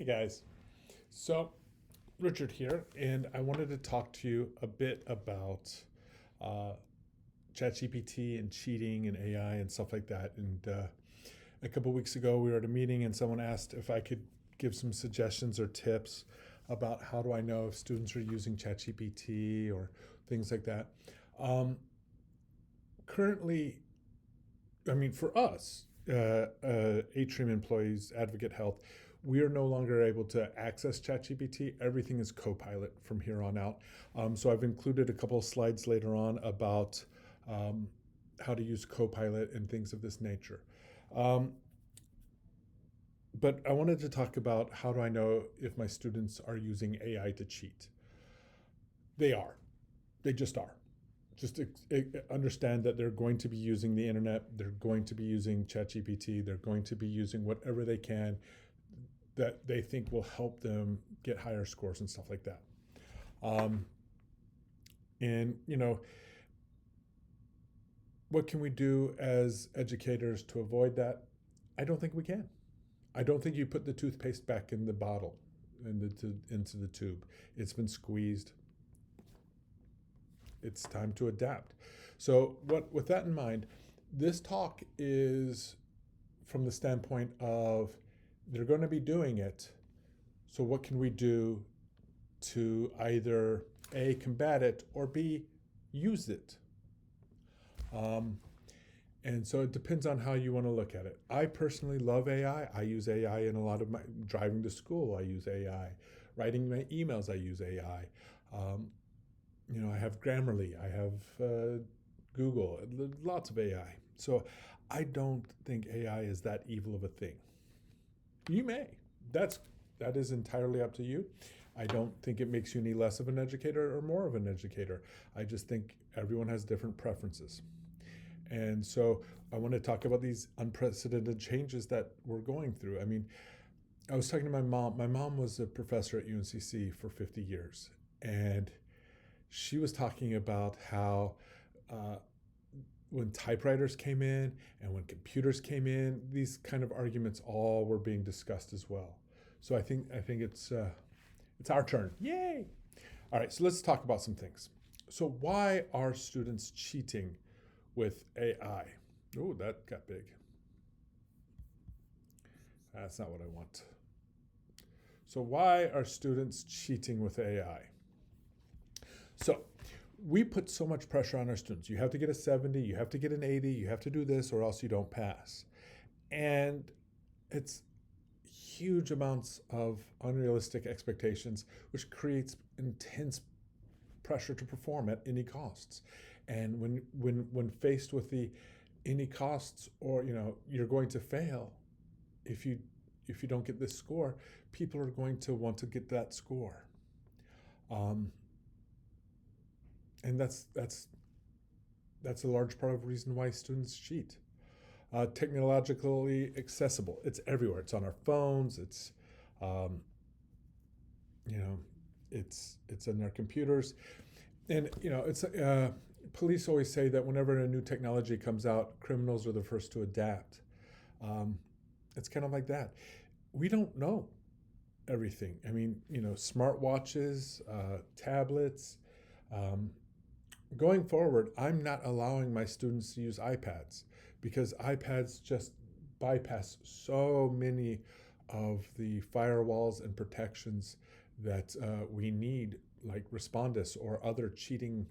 guys. So, Richard here, and I wanted to talk to you a bit about uh, ChatGPT and cheating and AI and stuff like that. And a couple weeks ago, we were at a meeting, and someone asked if I could give some suggestions or tips about how do I know if students are using ChatGPT or things like that. Um, Currently, I mean, for us, Atrium employees, Advocate Health, we are no longer able to access ChatGPT. Everything is Copilot from here on out. So I've included a couple of slides later on about um, how to use Copilot and things of this nature. Um, but I wanted to talk about how do I know if my students are using AI to cheat. They are. They just are. Just understand that they're going to be using the internet, they're going to be using ChatGPT, they're going to be using whatever they can that they think will help them get higher scores and stuff like that. Um, and, what can we do as educators to avoid that? I don't think we can. I don't think you put the toothpaste back in the bottle, into the tube. It's been squeezed. It's time to adapt. So, with that in mind, this talk is from the standpoint of they're going to be doing it. So, what can we do to either A, combat it, or B, use it? And so it depends on how you want to look at it. I personally love AI. I use AI in a lot of my driving to school. I use AI. Writing my emails, I use AI. I have Grammarly, I have Google, lots of AI. So I don't think AI is that evil of a thing. You may. That is entirely up to you. I don't think it makes you any less of an educator or more of an educator. I just think everyone has different preferences. And so I want to talk about these unprecedented changes that we're going through. I mean, I was talking to my mom. My mom was a professor at UNCC for 50 years. And she was talking about how when typewriters came in and when computers came in, these kind of arguments all were being discussed as well. So I think it's our turn. Yay! All right, so let's talk about some things. So why are students cheating with AI? Oh, that got big. That's not what I want. So why are students cheating with AI? So we put so much pressure on our students. You have to get a 70, you have to get an 80, you have to do this or else you don't pass. And it's huge amounts of unrealistic expectations, which creates intense pressure to perform at any costs. And when faced with the any costs or you're going to fail if you don't get this score, people are going to want to get that score. And that's a large part of the reason why students cheat. Technologically accessible. It's everywhere. It's on our phones. It's it's in our computers, and it's police always say that whenever a new technology comes out, criminals are the first to adapt. It's kind of like that. We don't know everything. I mean, smartwatches, tablets. Going forward, I'm not allowing my students to use iPads because iPads just bypass so many of the firewalls and protections that we need, like Respondus or other cheating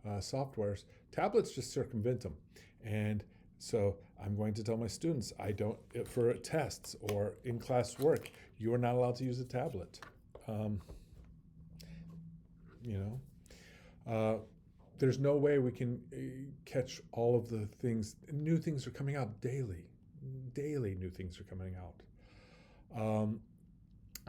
softwares. Tablets just circumvent them. And so I'm going to tell my students, for tests or in-class work, you are not allowed to use a tablet. There's no way we can catch all of the things. New things are coming out daily. Daily new things are coming out.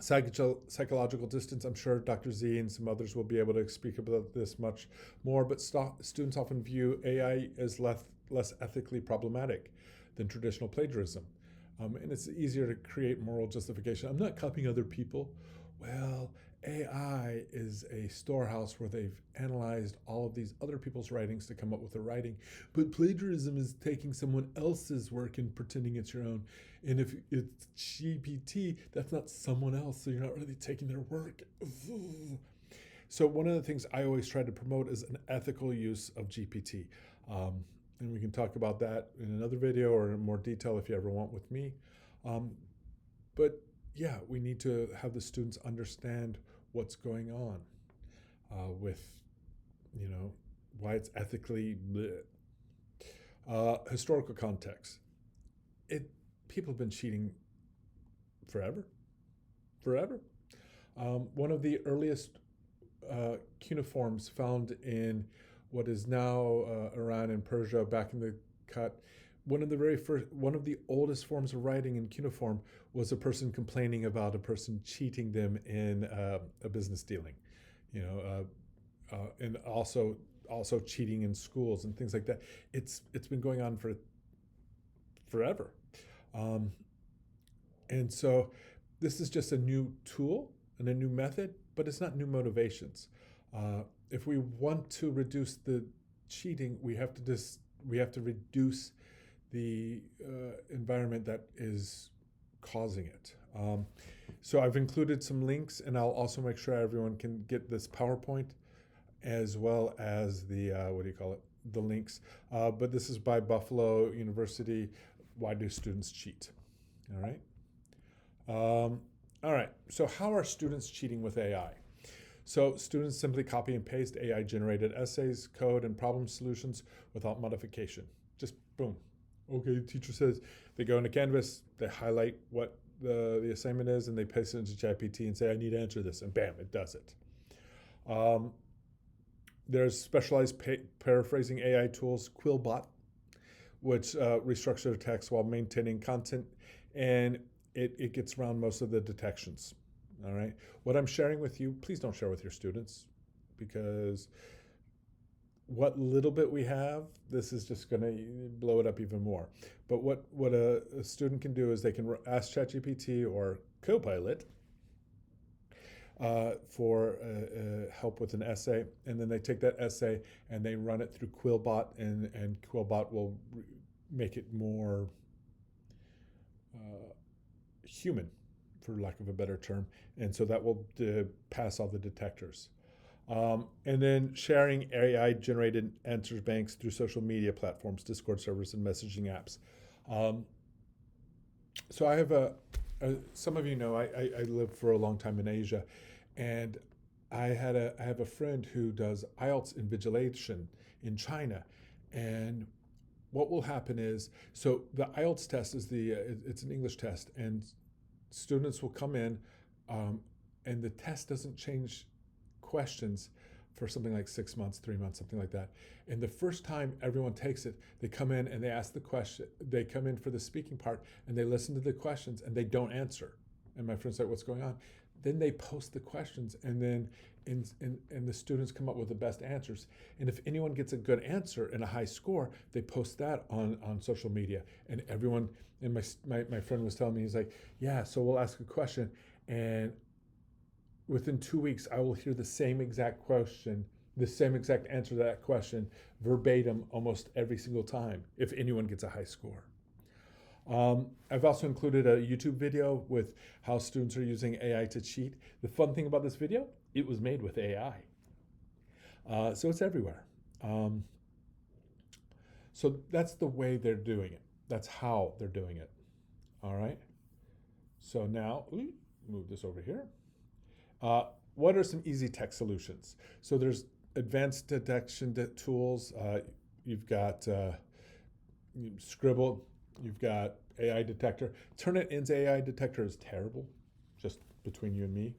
Psychological distance, I'm sure Dr. Z and some others will be able to speak about this much more, but students often view AI as less ethically problematic than traditional plagiarism. And it's easier to create moral justification. I'm not copying other people. Well, AI is a storehouse where they've analyzed all of these other people's writings to come up with a writing. But plagiarism is taking someone else's work and pretending it's your own. And if it's GPT, that's not someone else, so you're not really taking their work. So one of the things I always try to promote is an ethical use of GPT. And we can talk about that in another video or in more detail if you ever want with me. Um, but yeah, we need to have the students understand what's going on with, why it's ethically bleh. Historical context. People have been cheating forever. One of the earliest cuneiforms found in what is now Iran and Persia back in the cut. One of the oldest forms of writing in cuneiform was a person complaining about a person cheating them in a business dealing, and also cheating in schools and things like that. It's been going on for forever, and so this is just a new tool and a new method, but it's not new motivations. If we want to reduce the cheating, we have to reduce the environment that is causing it. So I've included some links, and I'll also make sure everyone can get this PowerPoint as well as the the links. But this is by Buffalo University. Why do students cheat? All right. All right. So how are students cheating with AI? So students simply copy and paste AI-generated essays, code, and problem solutions without modification. Just boom. Okay, the teacher says, they go into Canvas, they highlight what the assignment is, and they paste it into ChatGPT and say, I need to answer this, and bam, it does it. There's specialized paraphrasing AI tools, Quillbot, which restructure the text while maintaining content, and it gets around most of the detections. All right. What I'm sharing with you, please don't share with your students, because what little bit we have, this is just going to blow it up even more. But what a student can do is they can ask ChatGPT or Copilot for help with an essay, and then they take that essay and they run it through Quillbot, and Quillbot will make it more human, for lack of a better term, and so that will pass all the detectors. And then sharing AI-generated answers banks through social media platforms, Discord servers, and messaging apps. So I have some of you know I lived for a long time in Asia, and I have a friend who does IELTS invigilation in China, and what will happen is, so the IELTS test is it's an English test, and students will come in, and the test doesn't change questions for something like 6 months, 3 months, something like that. And the first time everyone takes it, they come in and they ask the question. They come in for the speaking part and they listen to the questions and they don't answer. And my friend's like, what's going on? Then they post the questions, and then and the students come up with the best answers. And if anyone gets a good answer and a high score, they post that on social media. And everyone, and my friend was telling me, he's like, yeah, so we'll ask a question, and within 2 weeks, I will hear the same exact question, the same exact answer to that question, verbatim almost every single time, if anyone gets a high score. I've also included a YouTube video with how students are using AI to cheat. The fun thing about this video, it was made with AI. So it's everywhere. So that's the way they're doing it. That's how they're doing it. All right. So now, move this over here. What are some easy text solutions? So there's advanced detection tools. You've got Scribble. You've got AI detector. Turnitin's AI detector is terrible, just between you and me.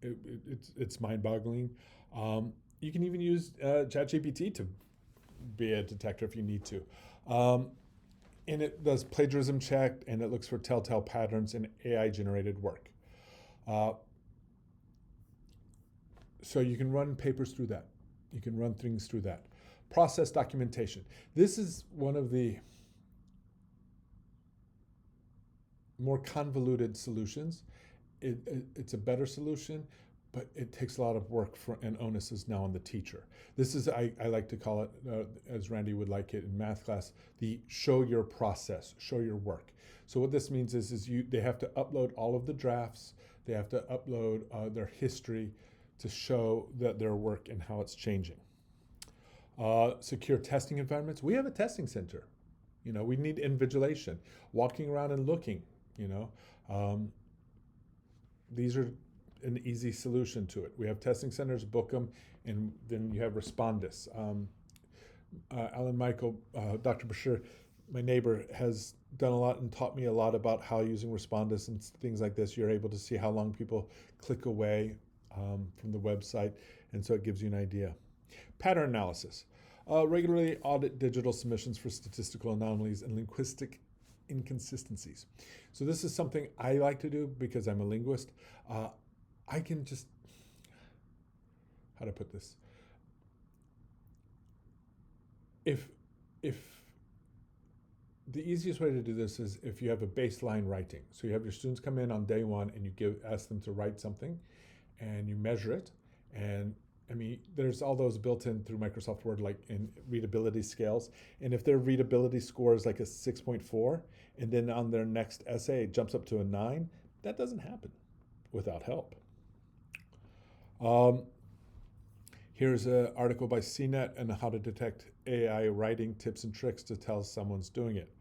It's mind-boggling. You can even use ChatGPT to be a detector if you need to. And it does plagiarism check, and it looks for telltale patterns in AI-generated work. So you can run papers through that. You can run things through that. Process documentation. This is one of the more convoluted solutions, it's a better solution, but it takes a lot of work and onus is now on the teacher. This is, I like to call it, as Randy would like it in math class, the show your process, show your work. So what this means is they have to upload all of the drafts, they have to upload their history to show that their work and how it's changing. Secure testing environments. We have a testing center. We need invigilation, walking around and looking. These are an easy solution to it. We have testing centers, book them, and then you have Respondus. Alan Michael, Dr. Bashir, my neighbor, has done a lot and taught me a lot about how using Respondus and things like this, you're able to see how long people click away from the website, and so it gives you an idea. Pattern analysis. Regularly audit digital submissions for statistical anomalies and linguistic inconsistencies. So this is something I like to do because I'm a linguist. I can just, how to put this? If the easiest way to do this is if you have a baseline writing. So you have your students come in on day one and you ask them to write something and you measure it. And I mean, there's all those built in through Microsoft Word, like in readability scales. And if their readability score is like a 6.4, and then on their next essay it jumps up to a 9, that doesn't happen without help. Here's an article by CNET on how to detect AI writing tips and tricks to tell someone's doing it.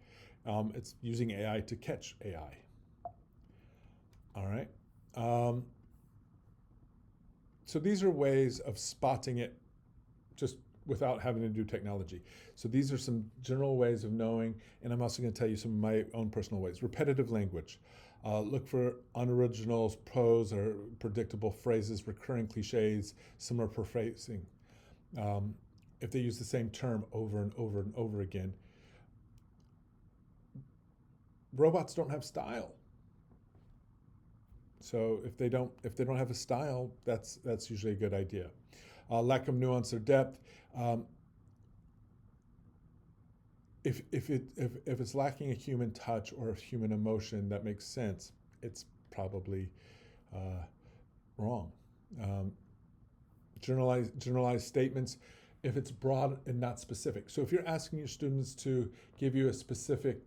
It's using AI to catch AI. All right. So these are ways of spotting it just without having to do technology. So these are some general ways of knowing, and I'm also going to tell you some of my own personal ways. Repetitive language. Look for unoriginal prose or predictable phrases, recurring cliches, similar paraphrasing. If they use the same term over and over and over again. Robots don't have style. So if they don't have a style, that's usually a good idea. Lack of nuance or depth. If it's lacking a human touch or a human emotion that makes sense, it's probably wrong. Generalized statements. If it's broad and not specific. So if you're asking your students to give you a specific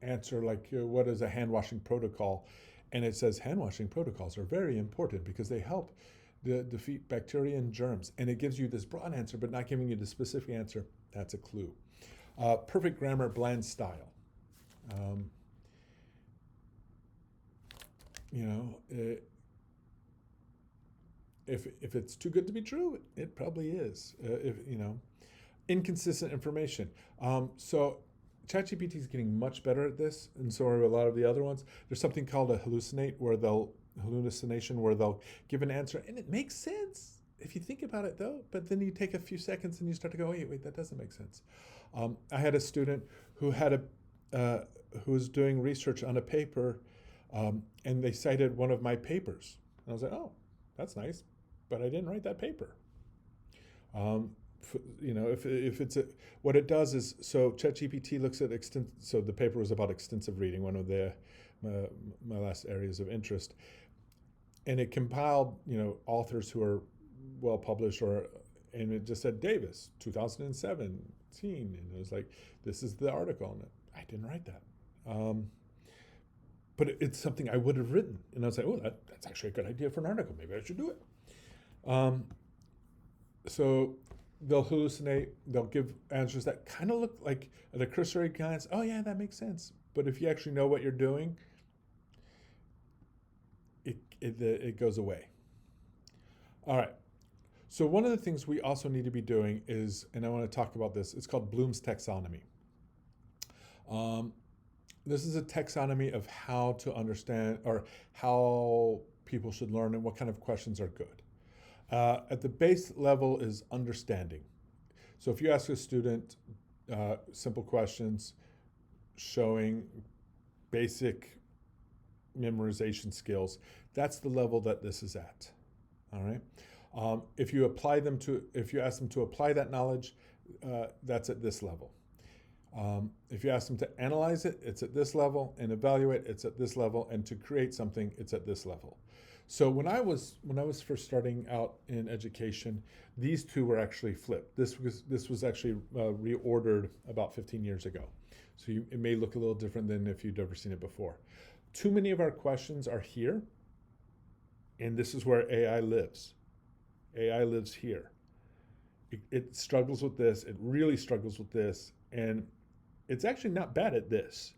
answer, like what is a hand washing protocol, and it says hand washing protocols are very important because they help defeat bacteria and germs, and it gives you this broad answer but not giving you the specific answer, that's a clue. Perfect grammar, bland style. If it's too good to be true, it probably is. Inconsistent information. So ChatGPT is getting much better at this, and so are a lot of the other ones. There's something called a hallucination where they'll give an answer and it makes sense if you think about it, though. But then you take a few seconds and you start to go, wait, that doesn't make sense. I had a student who who was doing research on a paper, and they cited one of my papers. And I was like, oh, that's nice, but I didn't write that paper. If it's what it does is, so ChatGPT looks at so the paper was about extensive reading, one of my last areas of interest, and it compiled authors who are well published, and it just said Davis 2017, and it was like, this is the article, and I didn't write that, but it's something I would have written, and I was like, oh, that's actually a good idea for an article, maybe I should do it. So they'll hallucinate, they'll give answers that kind of look like, at a cursory glance, oh yeah, that makes sense. But if you actually know what you're doing, it goes away. All right. So one of the things we also need to be doing is, and I want to talk about this, it's called Bloom's taxonomy. This is a taxonomy of how to understand, or how people should learn and what kind of questions are good. At the base level is understanding. So if you ask a student simple questions showing basic memorization skills, that's the level that this is at. All right. If you ask them to apply that knowledge, that's at this level. If you ask them to analyze it, it's at this level, and evaluate, it's at this level, and to create something, it's at this level. So when I was first starting out in education, these two were actually flipped. This was actually reordered about 15 years ago. So it may look a little different than if you'd ever seen it before. Too many of our questions are here, and this is where AI lives. AI lives here. It struggles with this. It really struggles with this, and it's actually not bad at this.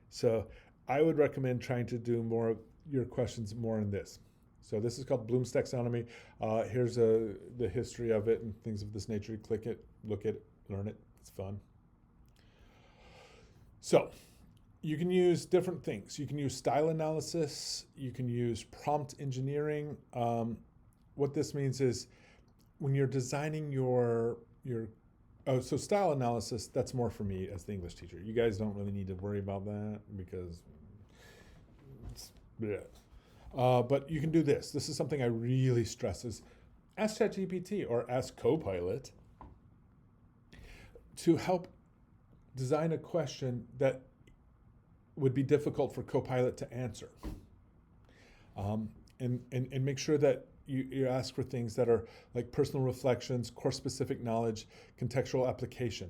So I would recommend trying to do more of your questions more in this. So this is called Bloom's taxonomy. Here's the history of it and things of this nature. You click it, look at it, learn it. It's fun. So you can use different things. You can use style analysis. You can use prompt engineering. What this means is when you're designing your so style analysis, that's more for me as the English teacher. You guys don't really need to worry about that because it's bleh. But you can do this. This is something I really stress is ask ChatGPT or ask Copilot to help design a question that would be difficult for Copilot to answer. And make sure that you ask for things that are like personal reflections, course-specific knowledge, contextual application.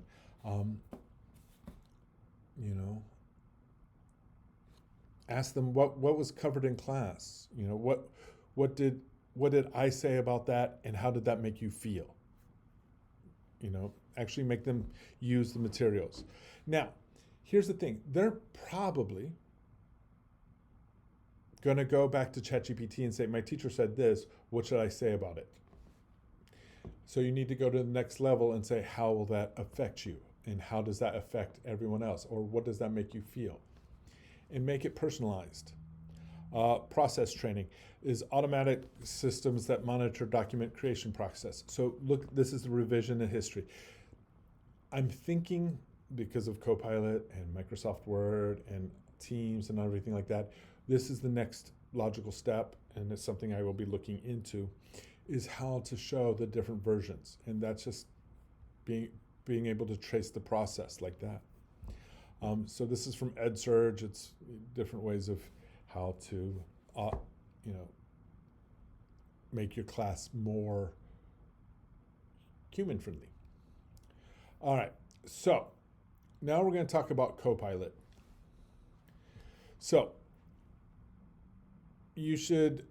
Ask them what was covered in class. What did I say about that, and how did that make you feel? Actually make them use the materials. Now, here's the thing. They're probably going to go back to ChatGPT and say, my teacher said this, what should I say about it? So you need to go to the next level and say, how will that affect you? And how does that affect everyone else? Or what does that make you feel? And make it personalized. Process training is automatic systems that monitor document creation process. So look, this is the revision in history. I'm thinking, because of Copilot and Microsoft Word and Teams and everything like that, this is the next logical step, and it's something I will be looking into, is how to show the different versions. And that's just being able to trace the process like that. So this is from EdSurge. It's different ways of how to, make your class more human friendly. All right, so now we're going to talk about Copilot. So you should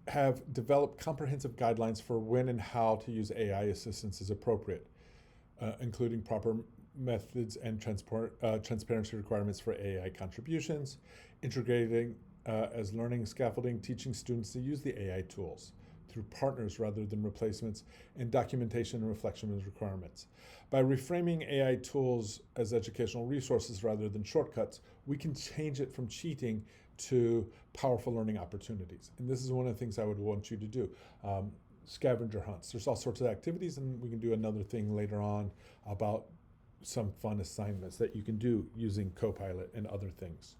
have developed comprehensive guidelines for when and how to use AI assistance as appropriate, including proper methods and transparency requirements for AI contributions, integrating as learning scaffolding, teaching students to use the AI tools through partners rather than replacements, and documentation and reflection as requirements. By reframing AI tools as educational resources rather than shortcuts, we can change it from cheating to powerful learning opportunities. And this is one of the things I would want you to do. Scavenger hunts. There's all sorts of activities, and we can do another thing later on about some fun assignments that you can do using Copilot and other things.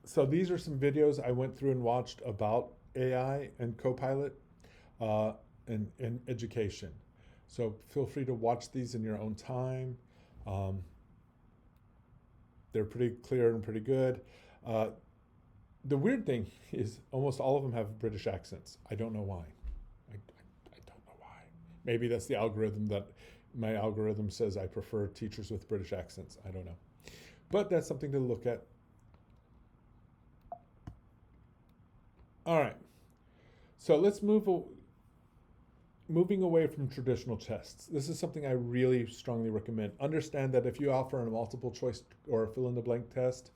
So these are some videos I went through and watched about AI and Copilot in education. So feel free to watch these in your own time. They're pretty clear and pretty good. The weird thing is almost all of them have British accents. I don't know why. I don't know why. Maybe that's the algorithm that my algorithm says I prefer teachers with British accents. I don't know. But that's something to look at. All right. So let's moving away from traditional tests. This is something I really strongly recommend. Understand that if you offer a multiple choice or a fill in the blank test,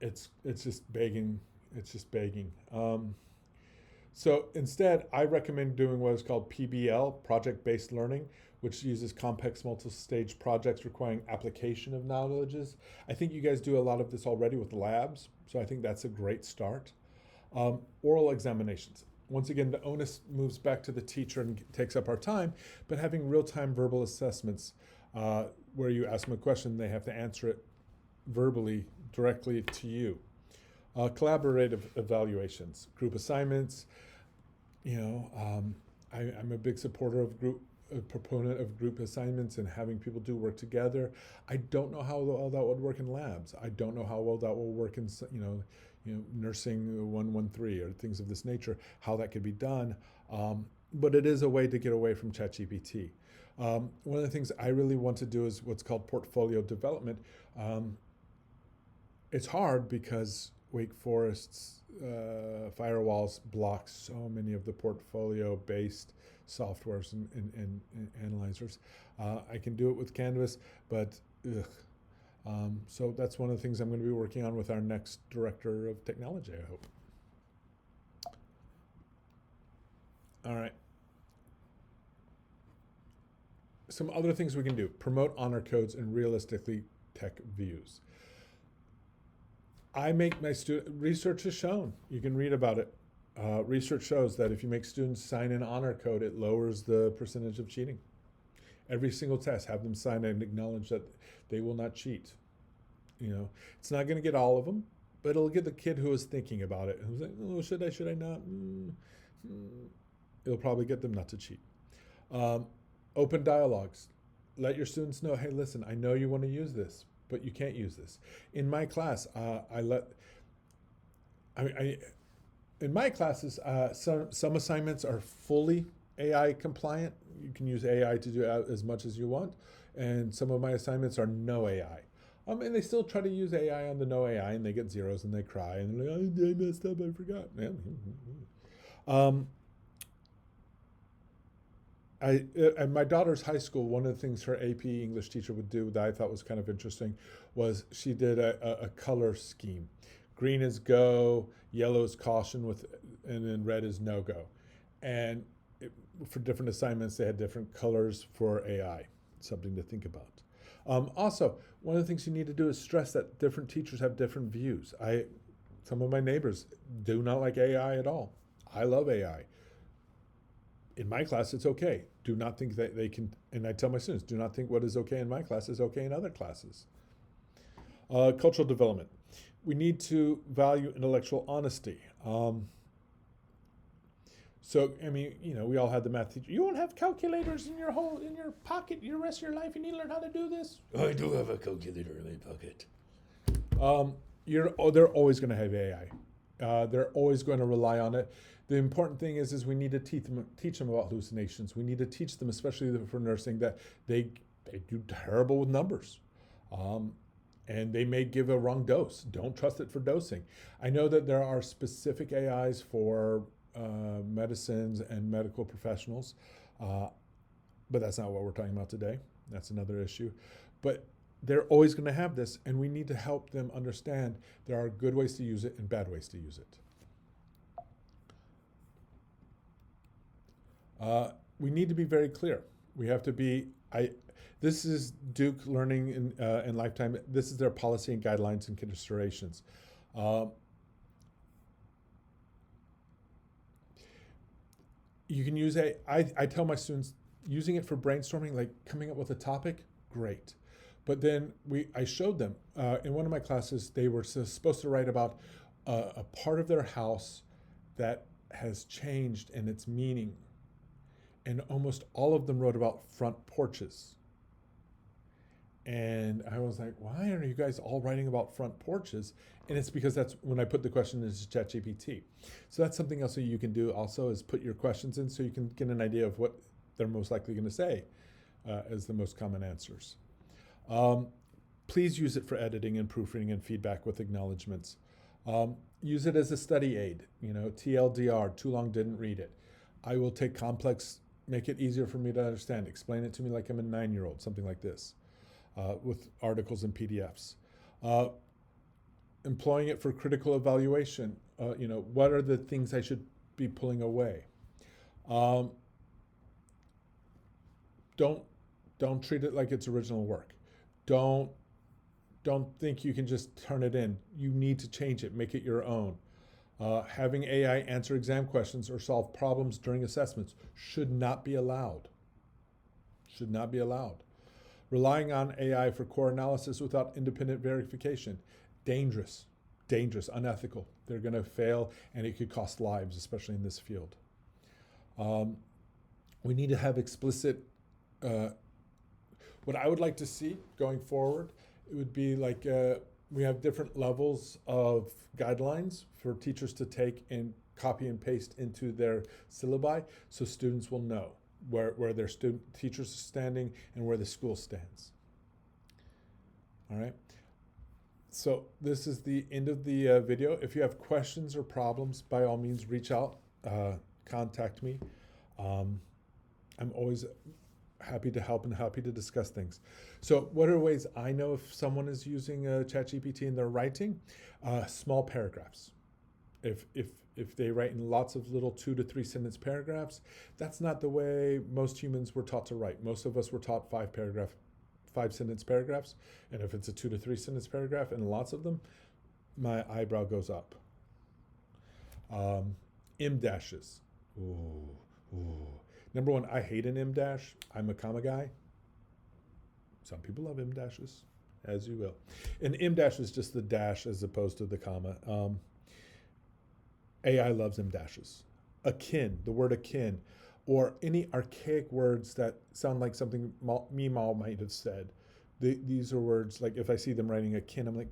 it's just begging. It's just begging. So instead, I recommend doing what is called PBL, project-based learning, which uses complex multi-stage projects requiring application of knowledges. I think you guys do a lot of this already with labs, so I think that's a great start. Oral examinations. Once again, the onus moves back to the teacher and takes up our time, but having real-time verbal assessments where you ask them a question, they have to answer it verbally directly to you. Collaborative evaluations, group assignments, I'm a big supporter of a proponent of group assignments and having people do work together. I don't know how well that would work in labs. I don't know how well that will work in nursing 113 or things of this nature. How that could be done, but it is a way to get away from ChatGPT. One of the things I really want to do is what's called portfolio development. It's hard because Wake Forest's firewalls block so many of the portfolio-based softwares and analyzers. I can do it with Canvas, but ugh. So that's one of the things I'm going to be working on with our next director of technology, I hope. All right. Some other things we can do. Promote honor codes and realistically tech views. I make my research has shown, you can read about it. Research shows that if you make students sign an honor code, it lowers the percentage of cheating. Every single test, have them sign and acknowledge that they will not cheat. It's not going to get all of them, but it'll get the kid who is thinking about it, who's like, oh, should I not? It'll probably get them not to cheat. Open dialogues. Let your students know, hey, listen, I know you want to use this, but you can't use this. In my class, in my classes, some assignments are fully AI compliant. You can use AI to do as much as you want. And some of my assignments are no AI. And they still try to use AI on the no AI, and they get zeros and they cry and they're like, I messed up, I forgot. At my daughter's high school, one of the things her AP English teacher would do that I thought was kind of interesting was she did a color scheme. Green is go, yellow is caution, and then red is no go. And for different assignments, they had different colors for AI. Something to think about. Also, one of the things you need to do is stress that different teachers have different views. Some of my neighbors do not like AI at all. I love AI. In my class, it's okay. Do not think that they can, and I tell my students, do not think what is okay in my class is okay in other classes. Cultural development. We need to value intellectual honesty. So, we all had the math teacher. You won't have calculators in your pocket the rest of your life. You need to learn how to do this. I do have a calculator in my pocket. They're always going to have AI. They're always going to rely on it. The important thing is we need to teach them about hallucinations. We need to teach them, especially for nursing, that they do terrible with numbers. And they may give a wrong dose. Don't trust it for dosing. I know that there are specific AIs for medicines and medical professionals, but that's not what we're talking about today. That's another issue. But they're always going to have this, and we need to help them understand there are good ways to use it and bad ways to use it. We need to be very clear. We have to be, this is Duke Learning in Lifetime. This is their policy and guidelines and considerations. You can use I tell my students, using it for brainstorming, like coming up with a topic, great. But then I showed them, in one of my classes, they were supposed to write about a part of their house that has changed in its meaning. And almost all of them wrote about front porches. And I was like, why are you guys all writing about front porches? And it's because that's when I put the question into ChatGPT. So that's something else that you can do also, is put your questions in so you can get an idea of what they're most likely going to say as the most common answers. Please use it for editing and proofreading and feedback with acknowledgments. Use it as a study aid. TLDR, too long, didn't read it. I will take complex, make it easier for me to understand. Explain it to me like I'm a 9-year-old, something like this, with articles and PDFs. Employing it for critical evaluation. What are the things I should be pulling away? Don't treat it like it's original work. Don't think you can just turn it in. You need to change it, make it your own. Having AI answer exam questions or solve problems during assessments should not be allowed. Should not be allowed. Relying on AI for core analysis without independent verification, dangerous, unethical. They're going to fail, and it could cost lives, especially in this field. We need to have explicit, uh, what I would like to see going forward, it would be like we have different levels of guidelines for teachers to take and copy and paste into their syllabi so students will know where their teachers are standing and where the school stands. All right. So this is the end of the video. If you have questions or problems, by all means, reach out, contact me. I'm always happy to help and happy to discuss things. So what are ways I know if someone is using ChatGPT in their writing? Small paragraphs. If they write in lots of little 2 to 3 sentence paragraphs, that's not the way most humans were taught to write. Most of us were taught 5 sentence paragraphs, and if it's a 2 to 3 sentence paragraph and lots of them, my eyebrow goes up. M dashes. Ooh, ooh. Number one, I hate an M dash. I'm a comma guy. Some people love M dashes, as you will. And M dash is just the dash as opposed to the comma. AI loves M dashes. Akin, the word akin, or any archaic words that sound like something Meemaw might have said. These are words, like if I see them writing akin, I'm like,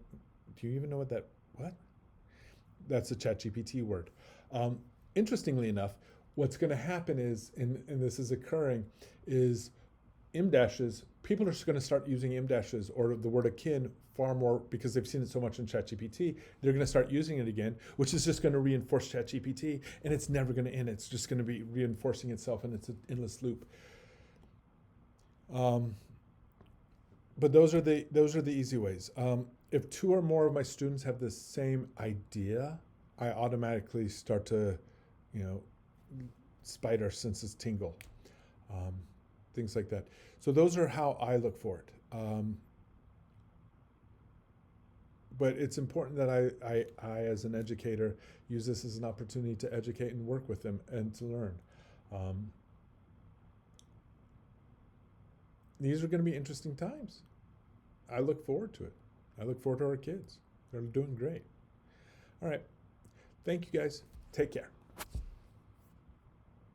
do you even know what? That's a ChatGPT word. Interestingly enough, what's going to happen is, and this is occurring, is M dashes, people are just going to start using M dashes or the word akin far more because they've seen it so much in ChatGPT. They're going to start using it again, which is just going to reinforce ChatGPT, and it's never going to end. It's just going to be reinforcing itself, and it's an endless loop. But those are the easy ways. If 2 or more of my students have the same idea, I automatically start to, spider senses tingle, things like that. So those are how I look for it. But it's important that I, as an educator, use this as an opportunity to educate and work with them and to learn. These are going to be interesting times. I look forward to it. I look forward to our kids. They're doing great. All right. Thank you, guys. Take care.